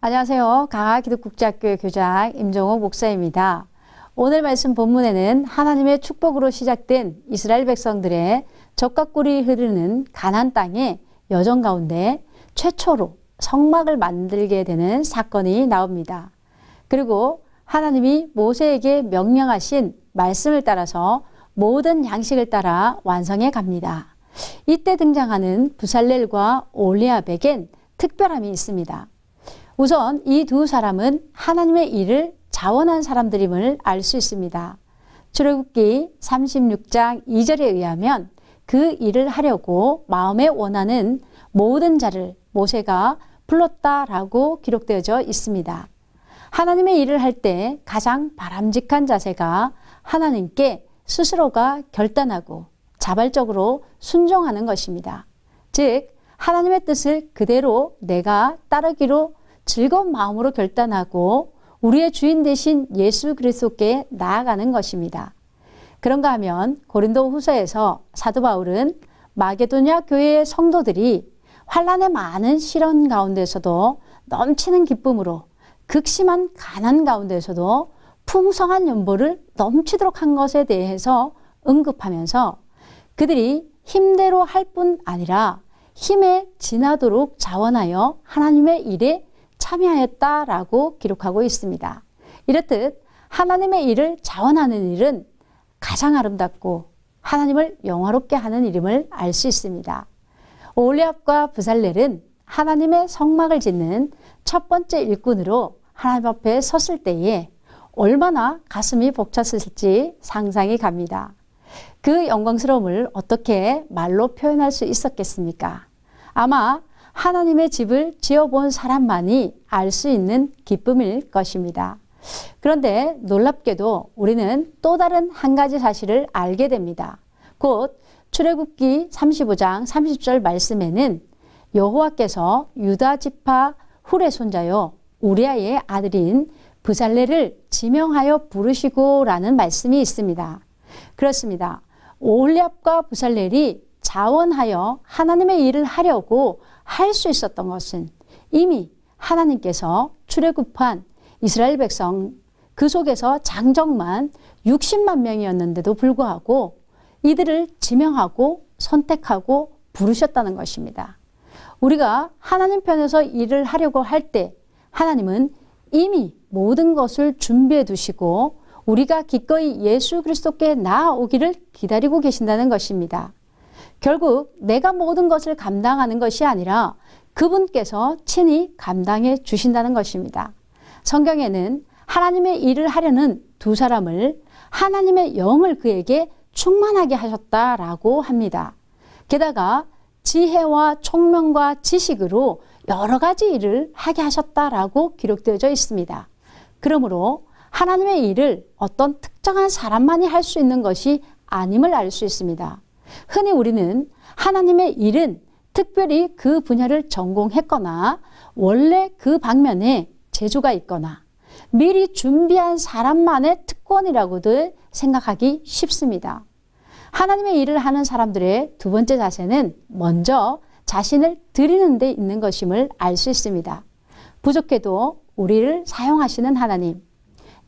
안녕하세요. 강화기독국제학교의 교장 임종호 목사입니다. 오늘 말씀 본문에는 하나님의 축복으로 시작된 이스라엘 백성들의 젖과 꿀이 흐르는 가나안 땅의 여정 가운데 최초로 성막을 만들게 되는 사건이 나옵니다. 그리고 하나님이 모세에게 명령하신 말씀을 따라서 모든 양식을 따라 완성해 갑니다. 이때 등장하는 부살렐과 올리압에겐 특별함이 있습니다. 우선 이 두 사람은 하나님의 일을 자원한 사람들임을 알 수 있습니다. 출애굽기 36장 2절에 의하면 그 일을 하려고 마음에 원하는 모든 자를 모세가 불렀다라고 기록되어져 있습니다. 하나님의 일을 할 때 가장 바람직한 자세가 하나님께 스스로가 결단하고 자발적으로 순종하는 것입니다. 즉 하나님의 뜻을 그대로 내가 따르기로 즐거운 마음으로 결단하고 우리의 주인 되신 예수 그리스도께 나아가는 것입니다. 그런가 하면 고린도 후서에서 사도 바울은 마게도냐 교회의 성도들이 환난의 많은 시련 가운데서도 넘치는 기쁨으로 극심한 가난 가운데서도 풍성한 연보를 넘치도록 한 것에 대해서 언급하면서 그들이 힘대로 할 뿐 아니라 힘에 지나도록 자원하여 하나님의 일에 참여하였다라고 기록하고 있습니다. 이렇듯 하나님의 일을 자원하는 일은 가장 아름답고 하나님을 영화롭게 하는 일임을 알 수 있습니다. 올리압과 부살렐은 하나님의 성막을 짓는 첫 번째 일꾼으로 하나님 앞에 섰을 때에 얼마나 가슴이 벅찼을지 상상이 갑니다. 그 영광스러움을 어떻게 말로 표현할 수 있었겠습니까? 아마 하나님의 집을 지어본 사람만이 알 수 있는 기쁨일 것입니다. 그런데 놀랍게도 우리는 또 다른 한 가지 사실을 알게 됩니다. 곧 출애굽기 35장 30절 말씀에는 여호와께서 유다 지파 훌의 손자요 우리아의 아들인 부살렐을 지명하여 부르시고 라는 말씀이 있습니다. 그렇습니다. 올리압과 부살렐이 자원하여 하나님의 일을 하려고 할 수 있었던 것은 이미 하나님께서 출애굽한 이스라엘 백성 그 속에서 장정만 60만 명이었는데도 불구하고 이들을 지명하고 선택하고 부르셨다는 것입니다. 우리가 하나님 편에서 일을 하려고 할 때 하나님은 이미 모든 것을 준비해 두시고 우리가 기꺼이 예수 그리스도께 나아오기를 기다리고 계신다는 것입니다. 결국 내가 모든 것을 감당하는 것이 아니라 그분께서 친히 감당해 주신다는 것입니다. 성경에는 하나님의 일을 하려는 두 사람을 하나님의 영을 그에게 충만하게 하셨다라고 합니다. 게다가 지혜와 총명과 지식으로 여러 가지 일을 하게 하셨다라고 기록되어져 있습니다. 그러므로 하나님의 일을 어떤 특정한 사람만이 할 수 있는 것이 아님을 알 수 있습니다. 흔히 우리는 하나님의 일은 특별히 그 분야를 전공했거나 원래 그 방면에 재주가 있거나 미리 준비한 사람만의 특권이라고들 생각하기 쉽습니다. 하나님의 일을 하는 사람들의 두 번째 자세는 먼저 자신을 드리는 데 있는 것임을 알 수 있습니다. 부족해도 우리를 사용하시는 하나님,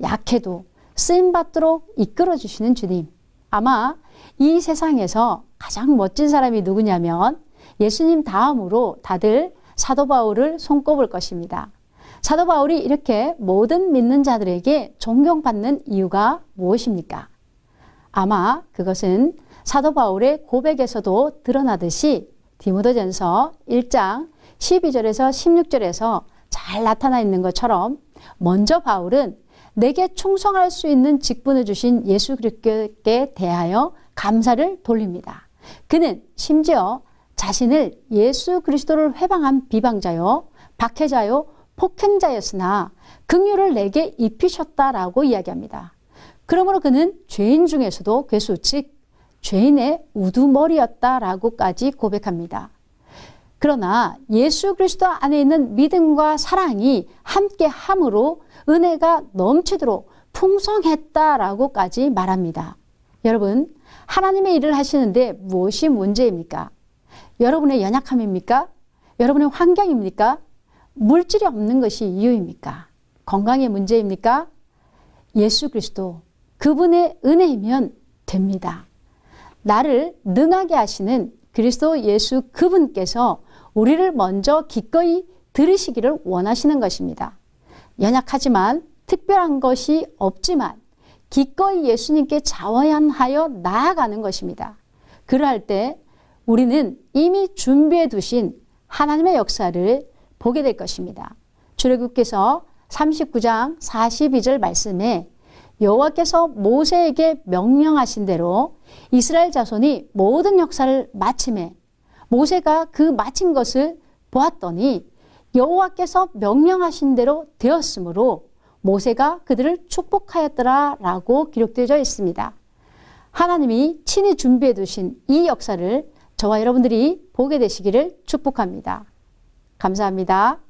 약해도 쓰임받도록 이끌어주시는 주님. 아마 이 세상에서 가장 멋진 사람이 누구냐면 예수님 다음으로 다들 사도 바울을 손꼽을 것입니다. 사도 바울이 이렇게 모든 믿는 자들에게 존경받는 이유가 무엇입니까? 아마 그것은 사도 바울의 고백에서도 드러나듯이 디모데전서 1장 12절에서 16절에서 잘 나타나 있는 것처럼 먼저 바울은 내게 충성할 수 있는 직분을 주신 예수 그리스도께 대하여 감사를 돌립니다. 그는 심지어 자신을 예수 그리스도를 회방한 비방자요, 박해자요, 폭행자였으나 긍휼을 내게 입히셨다라고 이야기합니다. 그러므로 그는 죄인 중에서도 괴수, 즉 죄인의 우두머리였다라고까지 고백합니다. 그러나 예수 그리스도 안에 있는 믿음과 사랑이 함께 함으로 은혜가 넘치도록 풍성했다라고까지 말합니다. 여러분, 하나님의 일을 하시는데 무엇이 문제입니까? 여러분의 연약함입니까? 여러분의 환경입니까? 물질이 없는 것이 이유입니까? 건강의 문제입니까? 예수 그리스도 그분의 은혜이면 됩니다. 나를 능하게 하시는 그리스도 예수 그분께서 우리를 먼저 기꺼이 들으시기를 원하시는 것입니다. 연약하지만 특별한 것이 없지만 기꺼이 예수님께 자원하여 나아가는 것입니다. 그러할 때 우리는 이미 준비해 두신 하나님의 역사를 보게 될 것입니다. 출애굽기서 39장 42절 말씀에 여호와께서 모세에게 명령하신 대로 이스라엘 자손이 모든 역사를 마침에 모세가 그 마친 것을 보았더니 여호와께서 명령하신 대로 되었으므로 모세가 그들을 축복하였더라 라고 기록되어 있습니다. 하나님이 친히 준비해 두신 이 역사를 저와 여러분들이 보게 되시기를 축복합니다. 감사합니다.